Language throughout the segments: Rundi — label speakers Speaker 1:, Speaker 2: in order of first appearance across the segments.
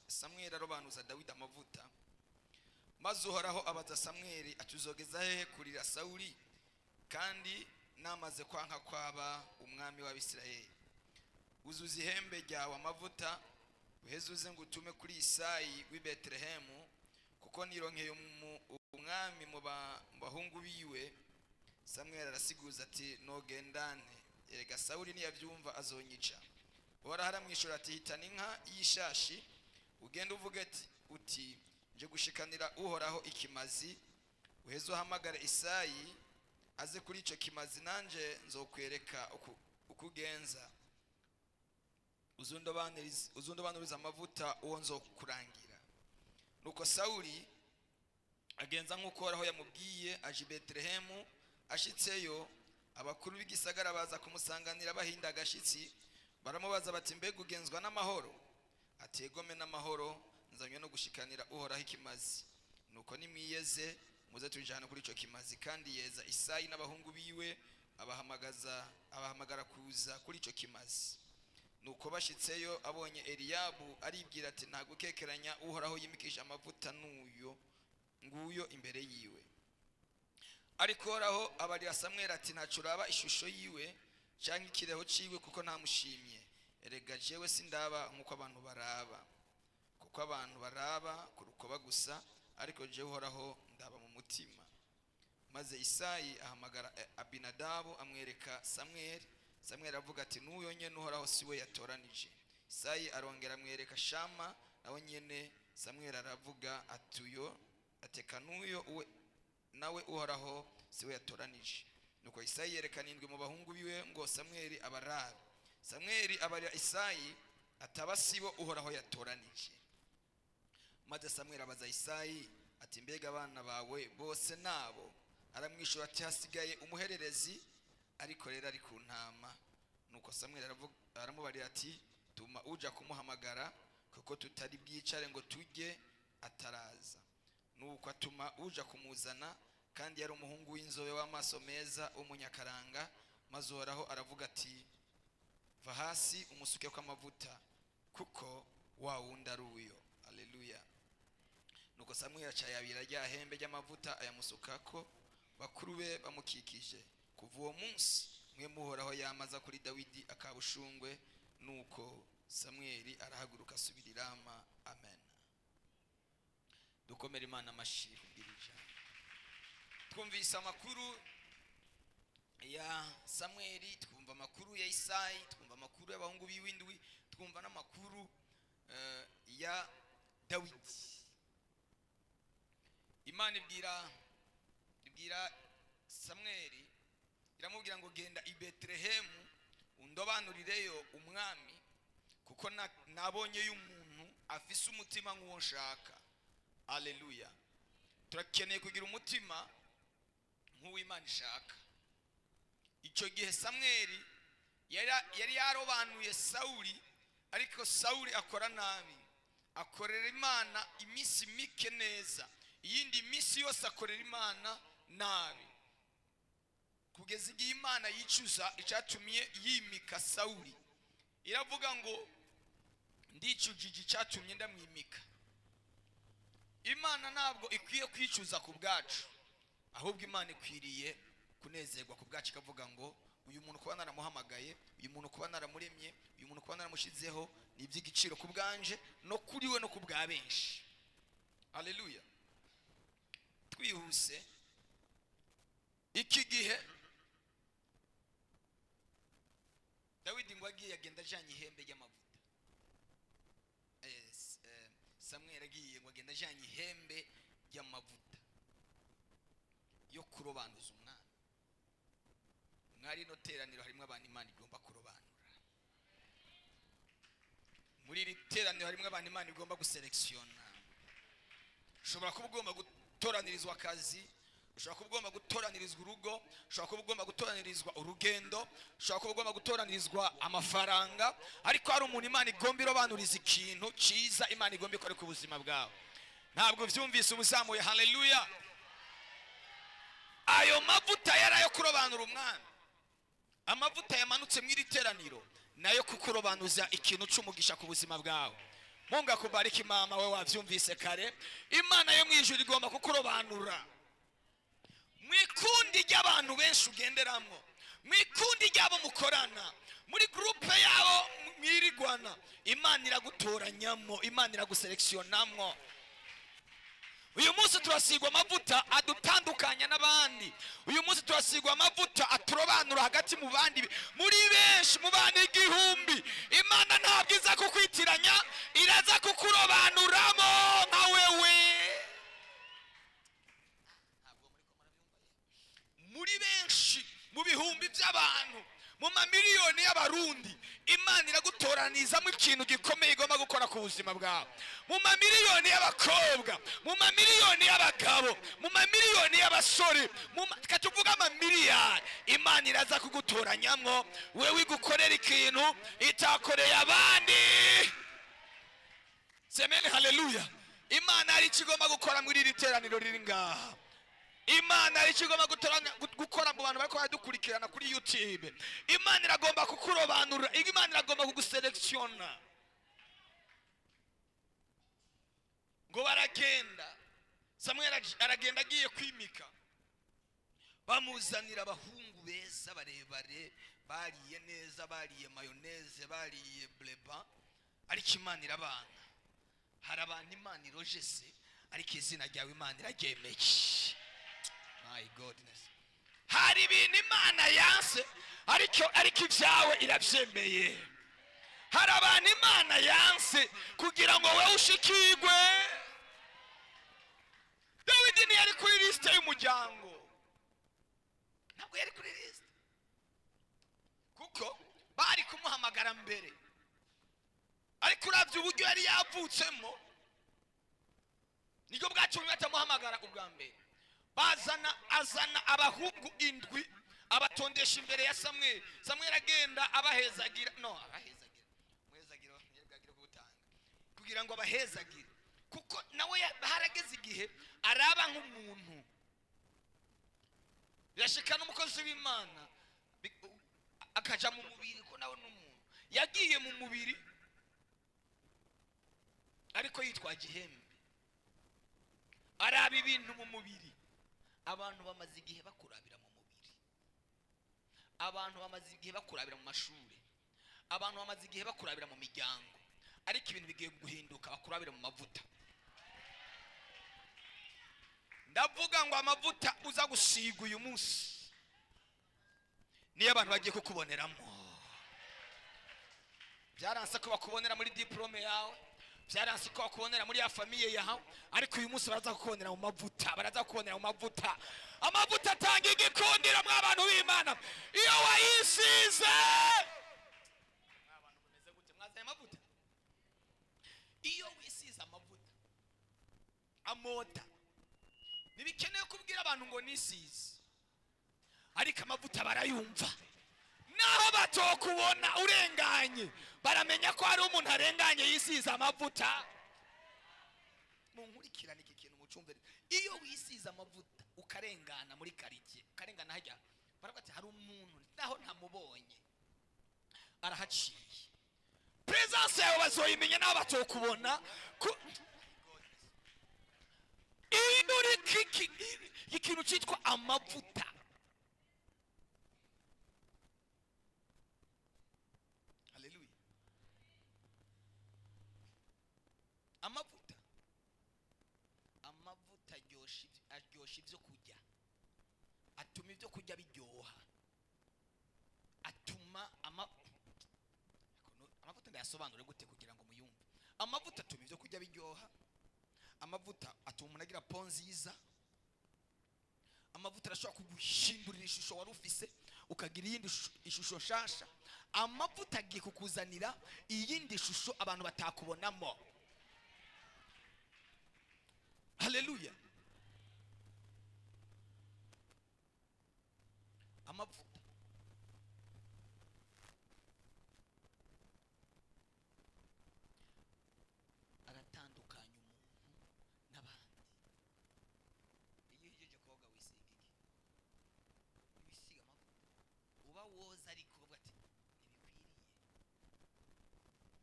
Speaker 1: Samweli arobanuza Dawidi amavuta, maze Uhoraho abaza Samweli ati uzogeza hehe kurira Sawuli kandi namaze kwanka kwaba umwami w'Abisirayeli? Uzuza ihembe ryawe amavuta uhezuze ngo utume kuri Isayi w'i Betelehemu, kuko nironkeye umwami mu bahungu biwe. Samweli arasiguza ati nogendane, erega Sawuli niyavyumva azonyica. Uhoraho aramwishura ati hitana inka y'ishashi ugende uvuge uti nje gushikanira Uhoraho ikimazi, uheze uhamagare Isayi aze kuri ico kimazi, nanje nzokwereka ukugenza. Uzundobanuriza amavuta uwo nzokurangira. Nuko Sawuli agenza nk'uko Uhoraho yamubwiye, aje i Betelehemu. Ashitseyo abakuru b'igisagara baza kumusanganira bahinda agashitsi, baramubaza bati mbega ugenzwa n'amahoro? Ati egome n'amahoro, nzanywe no gushikanira Uhoraho ikimazi. Nuko nimwiyeze muze tujana kuri ico kimazi. Kandi yeza Isayi n'abahungu biwe abahamagara kuza kuri ico kimazi. Nuko bashitseyo abonye Eliyabu aribwira ati nta gukekeranya Uhoraho yimikisha amavuta nguyo imbere yiwe. Ariko Uhoraho abarira Samweli ati ntaco uraba ishusho yiwe canke ikireho ciwe, kuko ntamushimye. Erega jewe sindaba nkuko abantu baraba, kuko abantu baraba ku rukoba gusa, ariko jewe Uhoraho ndaba mu mutima. Maze Isayi ahamagara Abinadabu amwereka Samweli. Samweli avuga ati n'uyo nyene Uhoraho siwe yatoranije. Isayi arongera amwereka Shama nawe nyene. Samweli aravuga atuyo ateka n'uyo nawe Uhoraho siwe yatoranije. Nuko Isayi yerekana indwi mu bahungu biwe ngo Samweli abarabe. Samweli abarira Isayi ataba sibo Uhoraho yatoranije. Maze Samweli abaza Isayi ati mbega abana bawe bose nabo? Aramwishura ati hasigaye umuhererezi, ariko rero ari ku ntama. Nuko Samweli aramubarira ati tuma uja kumuhamagara, kuko tutari bwicare ngo tujye ataraza. Nuko atuma uja kumuzana, kandi yari umuhungu w'inzobe w'amaso meza w'umunyakaranga. Maze Uhoraho aravuga ati va hasi umusuke kw'amavuta, kuko wa wundi ari uyo. Haleluya. Nuko Samweli acayabira rya hembe ry'amavuta ayamusukako, bakuru be bamukikije. Kuva uwo munsi mwe Uhoraho yamaza kuri Dawidi akabushungwe. Nuko Samweli arahaguruka asubira i Rama. Amen. Dukomere Imana amashyi kubwirija. Twumvise amakuru ya Samweli, twumva amakuru ya Isayi, twumva amakuru y'abahungu biwindwi, twumva n'amakuru ya Dawidi. Imana ibwira Samweli, iramubwira ngo genda i Betelehemu undobanurireyo umwami, kuko nabonye y'umuntu afise umutima nk'uwo nshaka. Haleluya. Turakeneye kugira umutima nk'uw'Imana ishaka. Icyo gihe Samweli yari yarobanuye Sawuli, ariko Sawuli akora nabi, akorera Imana iminsi mike neza, iyindi minsi yose akorera Imana nabi, kugeza igihe Imana yicuza icyatumye yimika Sawuli. Iravuga ngo ndicujije icyatumye ndamwimika. Imana ntabwo ikwiye kwicuza ku bwacu, ahubwo Imana ikwiriye kunezerwa ku bwacu, ikavuga ngo uyu muntu kuba naramuhamagaye, uyu muntu kuba naramuremye, uyu muntu kuba naramushizeho ni iby'igiciro ku bwanje no kuri we no ku bwa benshi. Haleluya. Twihuse, iki gihe Dawidi ngo agiye agenda ajanye ihembe ry'amavuta. Samweli agiye ngo agenda ajanye ihembe ry'amavuta yo kurobanuza umwana. Mwari no teraniro harimo abantu Imana igomba kurobanura. Muri iri teraniro harimo abantu Imana igomba guselektiona. Ushobora kuba ugomba gutoranirizwa akazi, ushobora kuba ugomba gutoranirizwa urugo, ushobora kuba ugomba gutoranirizwa urugendo, ushobora kuba ugomba gutoranirizwa amafaranga, ariko hari umuntu Imana igomba irobanuriza ikintu cyiza Imana igomba ikore ku buzima bwawe. Ntabwo byumvise ubuzamuye. Haleluya. Ayo mavuta yarayo kurobanura umwana. Amavuta yamanutse mu iri teraniro nayo kukurobanuza ikintu cy'umugisha ku buzima bwawe. Mungu akubariki mama, we wavyumvise kare. Imana yo mwijuru igomba kukurobanura mwikundi ry'abantu benshi ugenderamwo, mwikundi ry'abo mukorana, muri groupe yabo mwirigwana. Imana iragutoranyamwo, Imana iraguseleksionamwo. Uyu munsi turasigwa amavuta adutandukanya n'abandi. Uyu munsi turasigwa amavuta aturobanura hagati mu bandi, muri benshi, mu bandi igihumbi. Imana ntabwo iza kukwitiranya, iraza kukurobanuramo nka wewe. Muri benshi, mu bihumbi by'abantu, mu mamiliyoni y'abarundi, Imana iragutoranizamo ikintu gikomeye igomba gukora ku buzima bwawe. Mu mamiliyoni y'abakobwa, mu mamiliyoni y'abagabo, mu mamiliyoni y'abasore, tuvuga amamiliyari, Imana iraza kugutoranyamwo wewe igukorera ikintu itakoreye abandi. Semeni haleluya. Imana ari ikigomba gukora muri iri teraniro riri ngaha. Imana ari ikigomba gukora mu bantu bariko baradukurikirana kuri YouTube. Imana iragomba kukurobanura, Imana iragomba kuguselektiona. Ngo baragenda, Samuel aragenda agiye kwimika, bamuzanira abahungu beza barebare, bariye neza, bariye mayoneze, bariye bleba. Ariko Imana irabanga. Hari abantu Imana irojese, ariko izina ryawe Imana iraryemeye. My goodness. Hari ibintu Imana yanse, ariko ibyawe irabyemeye. Hari abantu Imana yanse kugira ngo wewe ushikirwe. Dawidi ntiyari kuri liste y'umuryango, ntabwo yari kuri liste, kuko bari kumuhamagara mbere. Ariko uravye uburyo yari yavutsemo, nibwo bwatumye batamuhamagara ubwa mbere. Azana abahungu indwi abatondesha imbere ya Samuel. Samuel agenda abahezagira, muhezagira yebwagira gutanga kugira ngo abahezagire, kuko nawe harageze igihe araba nk'umuntu. Yashika n'umukozi w'Imana akaja mu mubiri, ko nawe n'umuntu yagiye mu mubiri ariko yitwaje ihembe, araba ibintu mu mubiri. Abantu bamaze igihe bakurabira mu mubiri, abantu bamaze igihe bakurabira mu mashuri, abantu bamaze igihe bakurabira mu miryango, ariko ibintu bigiye guhinduka, bakurabira mu mavuta. Ndavuga ngo amavuta uza gusiga uyu munsi niyo abantu bagiye kukuboneramo. Byaranse ko bakubonera muri diplome yawe, byaranse ko bakubonera muri ya famiye yawe, ariko uyu munsi baraza kukubonera mu mavuta, baraza kukubonera mu mavuta. Amavuta atanga igikundiro mw'abantu b'Imana. Iyo wayisize, mw'abantu bameze gute? Mwazaye amavuta. Iyo wisize amavuta amota, nibikeneye kubwira abantu ngo nisize, ariko amavuta barayumva. Naho batokubona urenganye, baramenya ko hari umuntu arenganye yisize amavuta. Munkurikirana iki kintu mucumve. Iyo wisize amavuta ukarengana muri karitsiye, ukarengana hajya, baravuga ati hari umuntu naho ntamubonye arahaciye. Presence yawe bazoyimenya naho batokubona. Iyo uri ikintu cyitwa amavuta, amavuta aryoshya ibyo kurya, atuma ibyo kurya biryoha, atuma amavuta ndayasobanure gute kugira ngo muyumve. Amavuta atuma ibyo kurya biryoha, amavuta atuma umuntu agira po nziza, amavuta arashobora kuguhindurira ishusho wari ufise ukagira iyindi ishusho nshasha. Amavuta agiye kukuzanira iyindi shusho abantu batakubonamo. Haleluya. Amavuta aratandukanya umuntu n'abandi. Iyo ugejeje koga wisiga iki? Wisiga amavuta uba woza, ariko uvuga ati ntibikwiriye,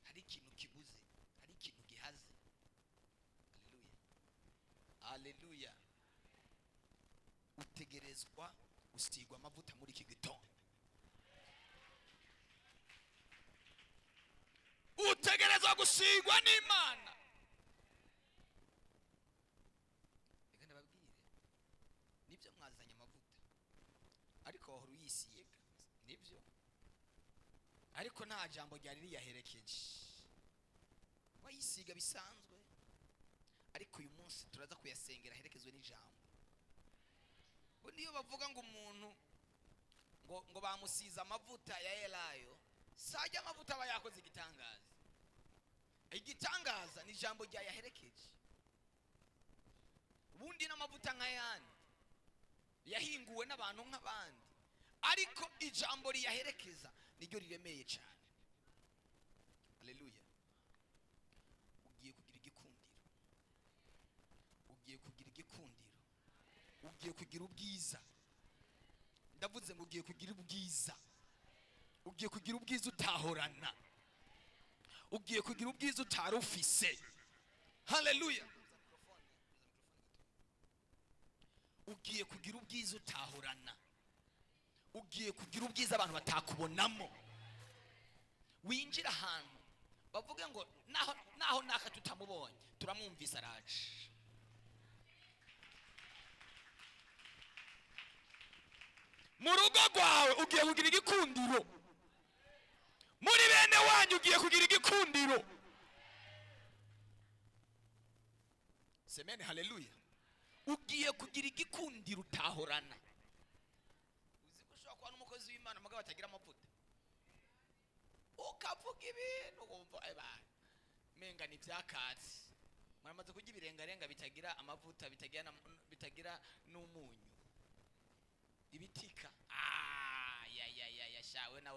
Speaker 1: hari ikintu kibuze, hari ikintu gihari. haleluya. Utegerezwa gusigwa amavuta muri iki gitondo. Utegerezwa gusigwa n'Imana. Reka ndababwire, nibyo mwazanye amavuta ariko wahora uyisiga, nibyo, ariko nta jambo ryari riyaherekeje. Wayisiga bisanzwe, ariko uyu munsi turaza kuyasengera aherekezwe n'ijambo. Bo niyo bavuga ngo umuntu ngo bamusiza amavuta ya elayo, sajya amavuta aba yakoze igitangaza. Igitangaza ni ijambo ryayaherekeje. Ubundi n'amavuta nk'ayandi yahinguwe n'abantu nk'abandi, ariko ijambo riyaherekeza niryo riremeye cyane. Haleluya. Ugiye kugira igikundiro, ugiye kugira igikundiro, ugiye kugira ubwiza. Ndavuze ngo ugiye kugira ubwiza, ugiye kugira ubwiza utahorana, ugiye kugira ubwiza utarufise. Haleluya. Ugiye kugira ubwiza utahorana, ugiye kugira ubwiza abantu batakubonamo. Winjira ahantu bavuge ngo naho naka tutamubonye turamwumvise araje. Mu rugo rwawe ugiye kugira igikundiro, muri bene wanyu ugiye kugira igikundiro. Semeni haleluya. Ugiye kugira igikundiro utahorana. Uzi ko ushobora kuba n'umukozi w'Imana mugabo atagira amavuta, ukavuga ibintu wumva menga ni byakatsi. Muramaze kurya ibirengarenga bitagira amavuta, bitagira n'umunyu, ibitika. Shawe na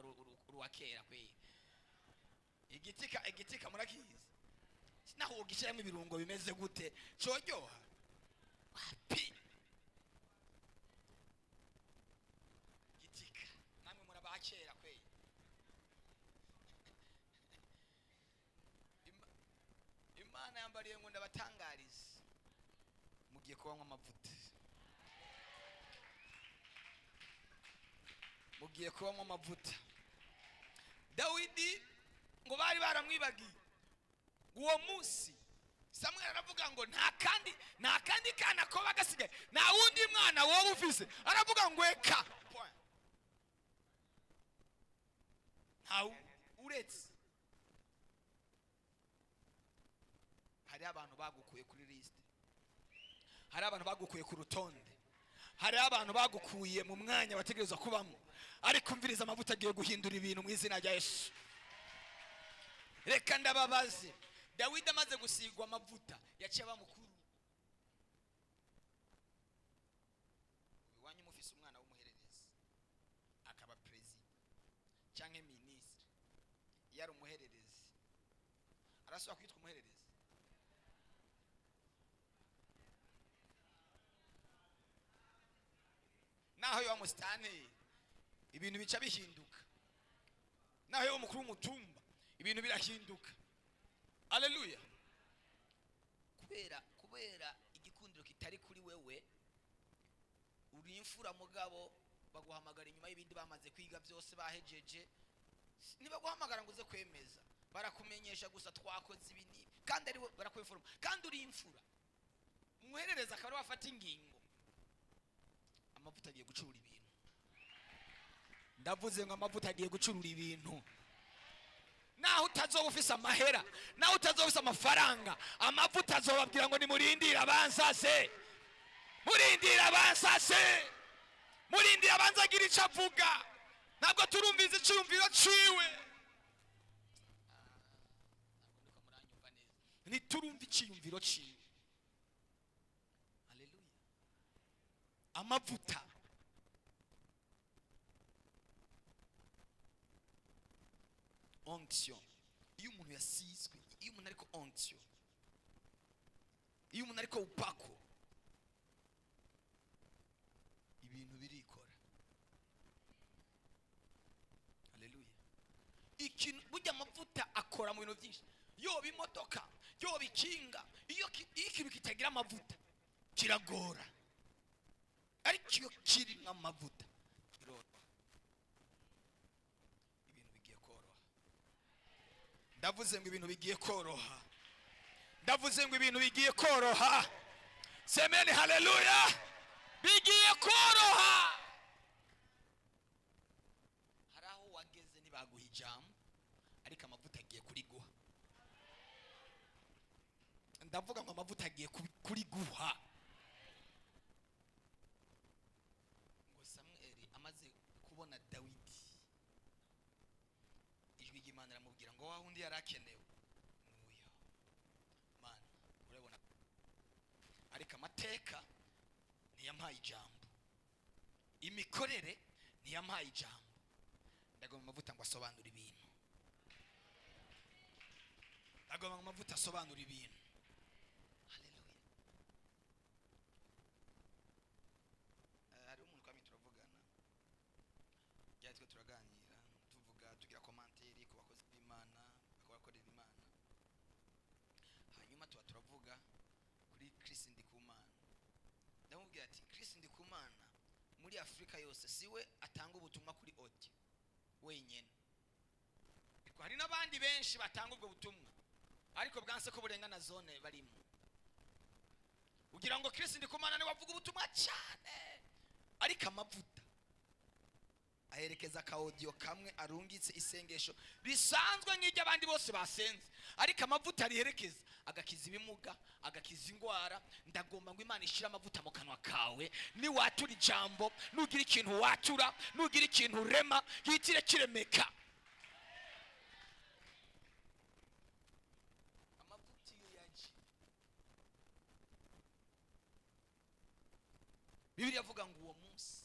Speaker 1: uruwakera kwe. Igitika murakizi, naho ugishyiramo ibirungo bimeze gute cyoryoha. Wapi gitika, namwe murabakera kwe. Imana yambariye ngo ndabatangarize, mugiye kubanywa amavuta, mugiye kubanywa amavuta. Dawidi ngo bari baramwibagiye uwo munsi. Samuel aravuga ngo nta kandi kana ko bagasigaye, nta wundi mwana wowe ufise. Aravuga ngo eka nta uretse. Hari abantu bagukuye kuri liste, hari abantu bagukuye ku rutonde, hari abantu bagukuye mu mwanya bategerezwa kubamo, ariko umviriza amavuta agiye guhindura ibintu mu izina rya Yesu. Reka ndababaze, Dawidi amaze gusigwa amavuta yaciye aba mukuru. Iwanyu mufise umwana w'umuhererezi akaba president cyangwa ministre, yari umuhererezi, arasubira kwitwa umuhererezi? Naho yo musitani ibintu bica bihinduka, naho yo mukuru w'umutumba ibintu birahinduka. Haleluya. Kubera igikundiro kitari kuri wewe, uri imfura mugabo baguhamagara inyuma y'ibindi bamaze kwiga byose bahejeje. Nibaguhamagara ngo uze kwemeza, barakumenyesha gusa twakoze ibini, kandi ari barakweforoma, kandi uri imfura. Umuherereza akaba wafata ingingo, amavuta agiye gucurura ibintu. Ndavuze ngo amavuta agiye gucurura ibintu. Naho utazoba ufise amahera, naho utazoba ufise amafaranga, amavuta azobabwira ngo nimurindire abansase, murindire abansase, murindire abanzagira icyo avuga. Ntabwo turumviza icyumviro ciwe, ntiturumva icyumviro ciwe. Haleluya. Amavuta onction. Iyo umuntu yasizwe, iyo umuntu ariko onction, iyo umuntu ariko upako, ibintu birikora. Haleluya. Ikintu burya amavuta akora mu bintu byinshi. Yoba imodoka, yoba ikinga, iyo ikintu kitagira amavuta kiragora, ariko iyo kiri nk'amavuta kiroroha. Ibintu bigiye koroha. Ndavuze ngo ibintu bigiye koroha. Ndavuze ngo ibintu bigiye koroha. Semeni haleluya. Bigiye koroha. Hari aho wageze ntibaguha ijambo, ariko amavuta agiye kuriguha. Ndavuga ngo amavuta agiye kuriguha. Ngo Samweli amaze kubona Dawidi, ijwi ry'Imana riramubwira ngo wa wundi yarakenewe nuyo Mana, urabona, ariko amateka ntiyampaye ijambo, imikorere ntiyampaye ijambo. Ndagomba amavuta ngo asobanure ibintu. Ndagomba amavuta asobanura ibintu. Haleluya. Hari umuntu kwami turavugana, byari twe turaganira, tugira komanteri ku bakozi b'Imana, abakorera Imana. Hanyuma turavuga kuri Chris Ndikumana. Ndamubwira ati Chris Ndikumana muri Afrika yose siwe atanga ubutumwa kuri audio wenyene. Hari n'abandi benshi batanga ubwo butumwa, ariko bwanse ko burengana zone barimo. Ugira ngo Chris Ndikumana ni wavuga ubutumwa cyane, ariko amavuta aherekeza ka audio kamwe arungitse isengesho bisanzwe nk'ijya abandi bose basenze, ariko amavuta ariherekeza agakiza ibimuga, agakiza ingwara. Ndagomba ngo Imana ishira amavuta mu kanwa kawe, ni watura ijambo, nugira ikintu watura, nugira ikintu rema, yitire kiremeka. Amavuta iyo yaje, Bibiliya avuga ngo uwo munsi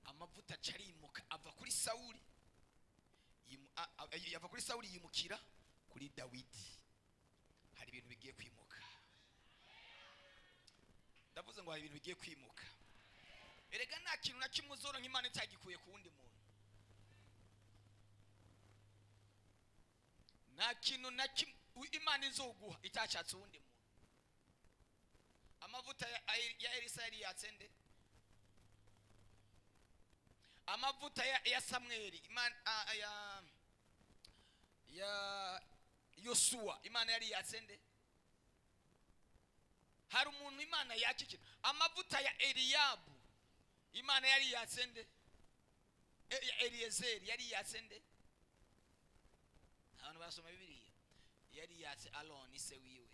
Speaker 1: amavuta acarimuka ava kuri Sawuli, yava kuri Sawuli yimukira kuri Dawidi. Hari ibintu bigiye kwimuka. Ndavuze ngo hari ibintu bigiye kwimuka. Erega nta kintu na kimwe uzoro nk'Imana itagikuye ku wundi muntu. Nta kintu na kimwe Imana izoguha itacyatse uwundi muntu. Amavuta ya Elisa yari yatsende, amavuta ya Samweli, Imana ya Yosuwa, Imana yari yatsende. Hari umuntu Imana yakikira. Amavuta ya Eliyabu, Imana yari yatsende. Eliezeri yari yatsende. Abantu basoma Bibiliya, yari yatse Aloni se wiwe.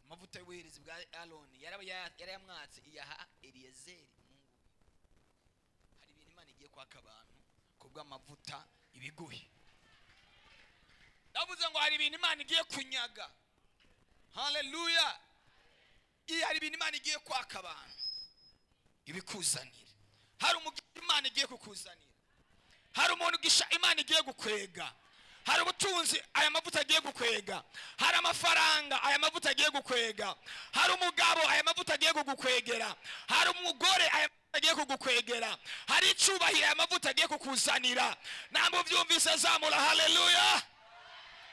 Speaker 1: Amavuta y'ubuherezi bwa Aloni yari yamwatse iyaha Eliezeri Mungu. Hari ibintu Imana igiye kwaka abantu kubw'amavuta ibiguhe. Ndavuze ngo hari ibintu Imana igiye kunyaga. Haleluya. Hari ibintu Imana igiye kwaka abantu ibikuzanira. Hari umugisha Imana igiye kukuzanira. Hari umuntu gisha Imana igiye gukwega. Hari ubutunzi aya mavuta agiye gukwega. Hari amafaranga aya mavuta agiye gukwega. Hari umugabo aya mavuta agiye kugukwegera. Hari umugore aya mavuta agiye kugukwegera. Hari icubahiro aya mavuta agiye kukuzanira. Namwe byumvise zamura haleluya.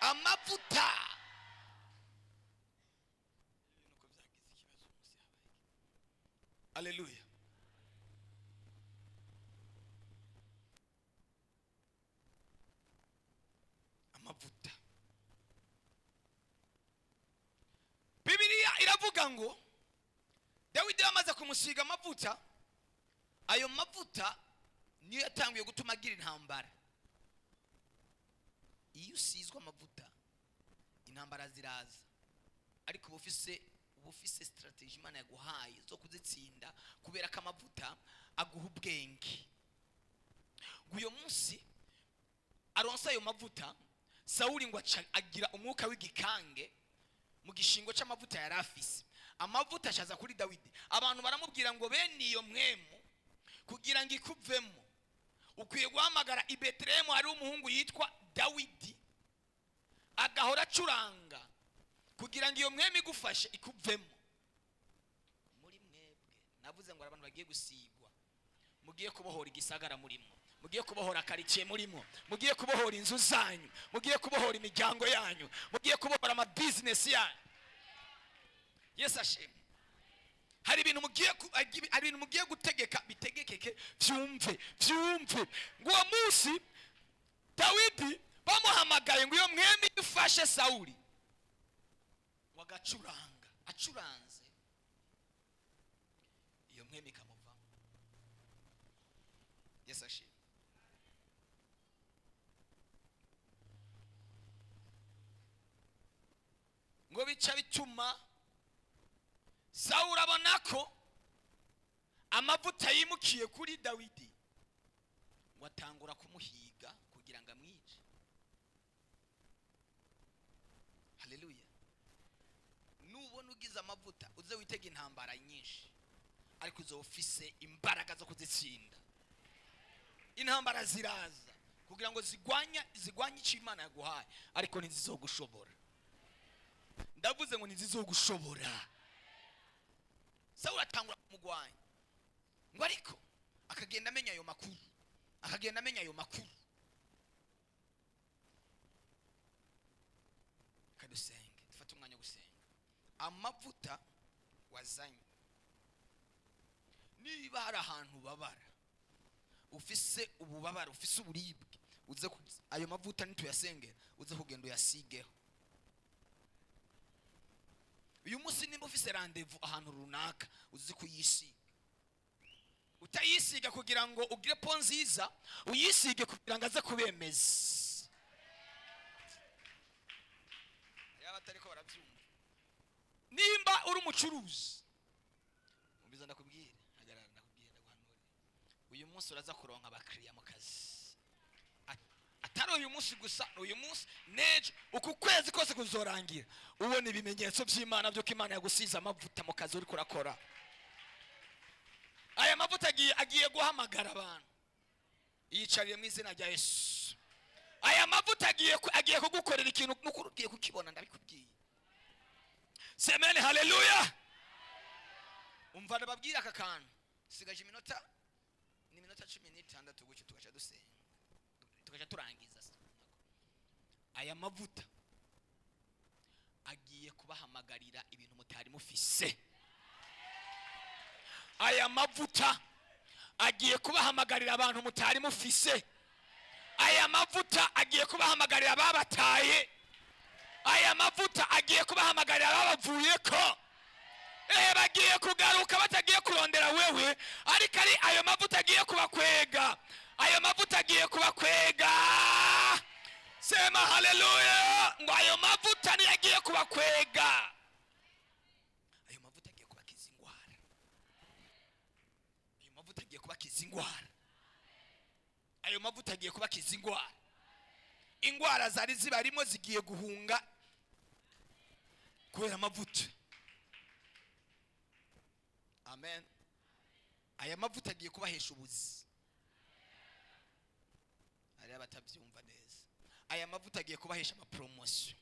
Speaker 1: Amavuta. Haleluya. Amavuta. Bibiliya iravuga ngo Dawidi amaze kumusiga amavuta, ayo mavuta niyo yatangiye gutuma agira intambara. Iyo usizwe amavuta intambara ziraza, ariko ubufise strategy Imana yaguhaye zo kuzitsinda, kubera ko amavuta aguha ubwenge. Uyu munsi aronsa ayo mavuta, Sawuli ngo agira umwuka w'igikange mu gishingo cy'amavuta yari afise. Amavuta ashaza kuri Dawidi. Abantu baramubwira ngo bene iyo mwemu kugira ngo ikuvemo ukwiye guhamagara i Betlehemu hari umuhungu yitwa Dawidi, agahora acuranga kugira ngo iyo mwemu igufashe ikuvemo. Muri mwebwe navuze ngo abantu bagiye gusigwa, mugiye kubohora igisagara murimo, mugiye kubohora karitsiye murimo, mugiye kubohora inzu zanyu, mugiye kubohora imiryango yanyu, mugiye kubohora ama business yanyu. Yes ashimwe.
Speaker 2: hari ibintu mugiye gutegeka, bitegekeke byumve. Ngo uwo munsi Dawidi bamuhamagaye ngo iyo mwemi ufashe Sawuli, wagacuranga acuranze, iyo mwemi ikamuvamo. Yesu ashimwe. ngo bica bituma Sawuli abona ko amavuta yimukiye kuri Dawidi, ngo atangura kumuhiga kugira ngo amwice. Haleluya. Nubona ugize amavuta uze witega intambara nyinshi, ariko uzo ufise imbaraga zo kuzitsinda. Intambara ziraza kugira ngo zigwanye icyo Imana yaguhaye, ariko ntizizogushobora. Ndavuze ngo ntizizogushobora. Sawuli atangura kumugwanya, ngo ariko akagenda amenya ayo makuru. Kadusenge, dufate umwanya wo gusenga. Amavuta wazanye, niba hari ahantu babara, ufise ububabara, ufise uburibwe, uze ayo mavuta nituyasengera uze kugenda uyasigeho. Uyu munsi nimba ufise rendezvous ahantu runaka, uzi kuyisiga. Utayisiga kugira ngo ugire po nziza, uyisige kugira ngo aze kubemeza. Yaba atari ko barabyumva. Nimba uri umucuruzi, umbiza ndakubwira, hagarara ndakubwira, ndaguhanura. Uyu munsi uraza kuronka abakiriya mu kazi. Atari uyu munsi gusa, uyu munsi nejo, uku kwezi kose kuzorangira ubona ibimenyetso by'Imana byo ko Imana yagusize amavuta mu kazi uri kurakora. Aya mavuta agiye guhamagara abantu. Yicariye mu izina rya Yesu. Aya mavuta agiye kugukorera ikintu n'ukuri ugiye kukibona, ndabikubwiye. Semeni, haleluya. Umva ndababwira aka kantu. Sigaje iminota 16 gutyo tugaca dusenga. Tugaca turangiza. Aya mavuta agiye kubahamagarira ibintu mutari mufise. Aya mavuta agiye kubahamagarira abantu mutari mufise. Aya mavuta agiye kubahamagarira babataye. Aya mavuta agiye kubahamagarira babavuyeko. Bagiye kugaruka batagiye kurondera wewe, ariko ari ayo mavuta agiye kubakwega. Ayo mavuta agiye kubakwega. Sema haleluya. Ngo ayo mavuta ni agiye kubakwega. Ayo mavuta agiye kubakiza ingwara. Ayo mavuta agiye kubakiza ingwara. Ayo mavuta agiye kubakiza ingwara. Ingwara zari zibarimo zigiye guhunga kubera amavuta. Amen. Aya mavuta agiye kubahesha ubuzi. Ari abatabyumva neza. Aya mavuta agiye kubahesha ama promotion.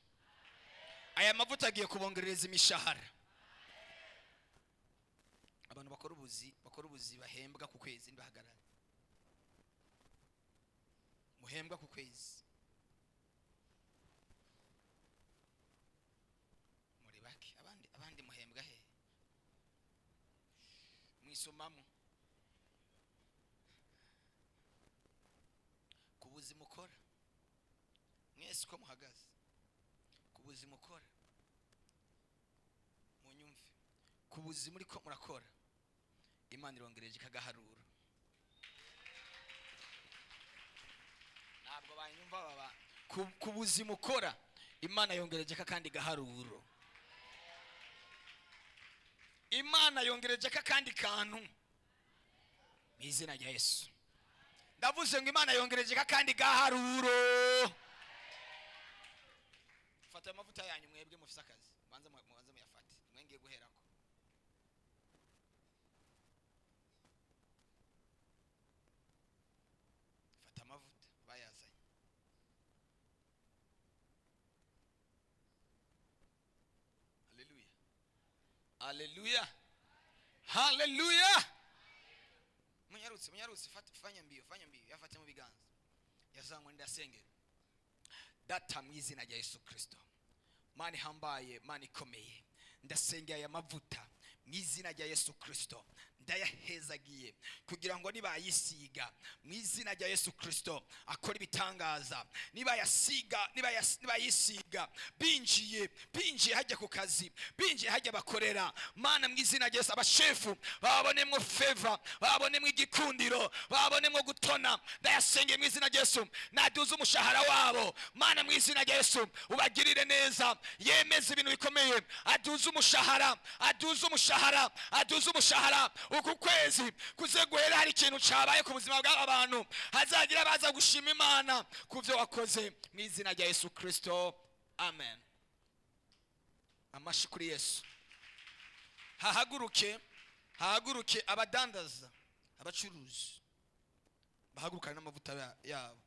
Speaker 2: Aya mavuta agiye kubongereza imishahara. Abantu bakora ubuzi bahembwa ku kwezi ndibahagarara. Muhembwa ku kwezi. Muri baki abandi muhembwa he? Mwisomamo. Kubuzi mukora. Mwese ko muhagaze. Kubuzi mukora. Munyumve. Kubuzi muri ko murakora. Imana irongereje kagaharuro. Ntabwo banyumva baba. Kubuzi mukora, Imana yongereje kandi gaharuro. Imana yongereje kandi kantu. Izina rya Yesu. Ndavuze ngo Imana yongereje kandi gaharuro. Fata amavuta yanyu mwebwe mufise akazi. Banza muyafate. Mwengiye guherako. Fata amavuta bayazanye. Haleluya. Haleluya. Munyarutse fanya mbio yafate mu biganza. Yazangwa ndasengera. Data mu izina rya Yesu Kristo. Mani hambaye, mani komeye. Ndasengera aya mavuta
Speaker 1: mu izina rya Yesu Kristo ndayahezagiye kugira ngo nibayisiga mu izina rya Yesu Kristo akora ibitangaza, nibayisiga binjiye hajya ku kazi, binjiye hajya bakorera. Mana mu izina rya Yesu abashefu babonemwo favor, babonemwo igikundiro, babonemwo gutona, ndayasengeye mu izina rya Yesu. Naduze umushahara wabo Mana mu izina rya Yesu, ubagirire neza, yemeze ibintu bikomeye, aduze umushahara, aduze umushahara. Uku kwezi kuze guhera hari ikintu cyabaye ku buzima bw'abantu, hazagira baza gushima Imana ku byo wakoze mu izina rya Yesu Kristo, amen. Amashi kuri Yesu. Hahaguruke abadandaza, abacuruzi bahagurukana n'amavuta yabo.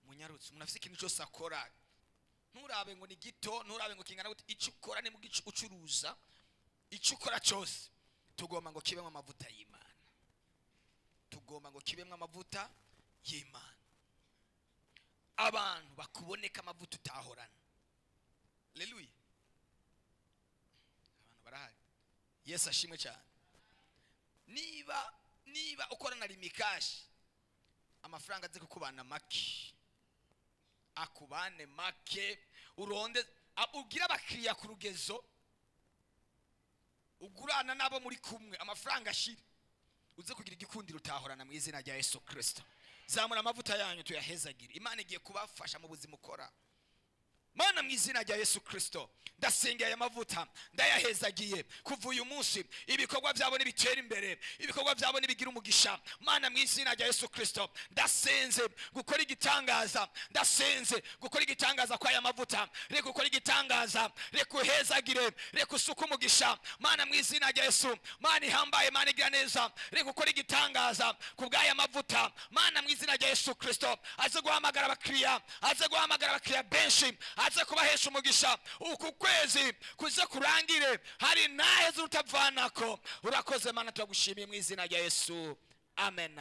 Speaker 1: Munyarutse umuntu afite ikintu cyose akora, nturabe ngo ni gito, nturabe ngo kingana gute, icyo ukora ni mu gice ucuruza, icyo ukora cyose tugomba ngo kibemo amavuta y'Imana, tugomba ngo kibemo amavuta y'Imana. Abantu bakuboneka amavuta utahorana. Haleluya. Abantu barahari. Yesu ashimwe cyane. Niba ukorana rimikashi, amafaranga aze kukubana make, akubane make, uronde ugira abakiriya ku rugezo, ugurana nabo muri kumwe, amafaranga ashira, uze kugira igikundiro utahorana mu izina rya Yesu Kristo. Zamura amavuta yanyu tuyahezagire. Imana igiye kubafasha mu buzima ukora. Mana mu izina rya Yesu Kristo ndasengeye aya mavuta, ndayahezagiye kuva uyu munsi, ibikorwa byabo nibitera imbere, ibikorwa byabo nibigira umugisha. Mana mu izina rya Yesu Kristo ndasenze gukora igitangaza, ndasenze gukora igitangaza kwa aya mavuta, reka gukora igitangaza, reka uhezagire, reka usuke umugisha. Mana mu izina rya Yesu, Mana ihambaye, Mana igira neza, reka gukora igitangaza ku bw'aya mavuta. Mana mu izina rya Yesu Kristo aze guhamagara abakiriya benshi, aze kubahesha umugisha. Uku kwezi kuze kurangire hari naheza utavanako. Urakoze Mana, turagushimiye mu izina rya Yesu, amen.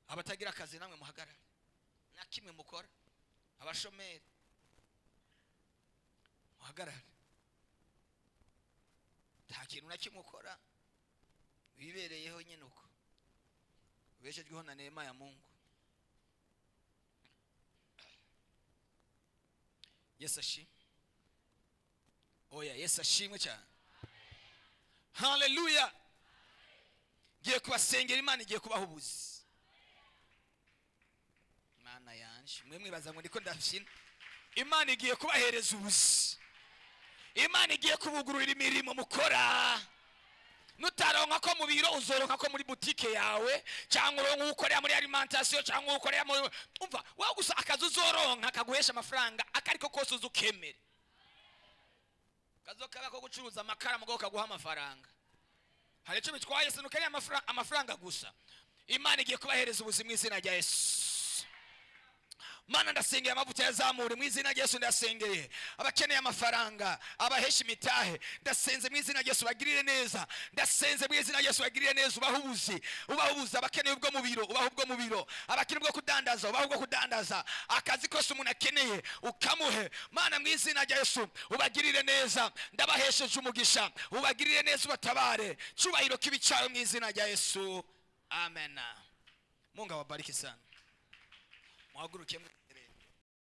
Speaker 1: Abatagira akazi namwe muhagarare, nta kimwe mukora. Abashomeri muhagarare, nta kintu na kimwe ukora, wibereyeho nyine uko ubeshejweho na neema ya Mungu. Yesu ashimwe. Oya, Yesu ashimwe cyane. Haleluya. Giye kubasengera, Imana igiye kubaha ubuzi. Imana yanje mwe mwibaza ngo ndiko ndafyina, Imana igiye kubahereza ubuzi, Imana igiye kubugururira imirimo mukora. Nutaronka ko mu biro, uzoronka ko muri boutique yawe, cyangwa uronka ukorera muri alimentation, cyangwa ukorera muri umva wawe gusa akazi uzoronka kaguhesha amafaranga akariko kose uzukemere. Kazokaba ko gucuruza amakara mugo kaguha amafaranga. Hari icyo bitwaye sinukari amafaranga gusa. Imana igiye kubahereza ubuzima mu izina rya Yesu. Mana ndasengeye amavuta yazamure mu izina rya Yesu, ndasengeye abakeneye amafaranga, abahesha imitahe, ndasenze mu izina rya Yesu bagirire neza, ndasenze mu izina rya Yesu bagirire neza, ubahubuzi abakeneye ubwo mu biro, ubaho ubwo mu biro, abakeneye ubwo kudandaza, ubaho ubwo kudandaza, akazi kose umuntu akeneye ukamuhe. Mana mu izina rya Yesu ubagirire neza, ndabahesheje umugisha, ubagirire neza, ubatabare, cyubahiro kibicaye mu izina rya Yesu, amen. Mungu awabariki sana. Muhaguruke.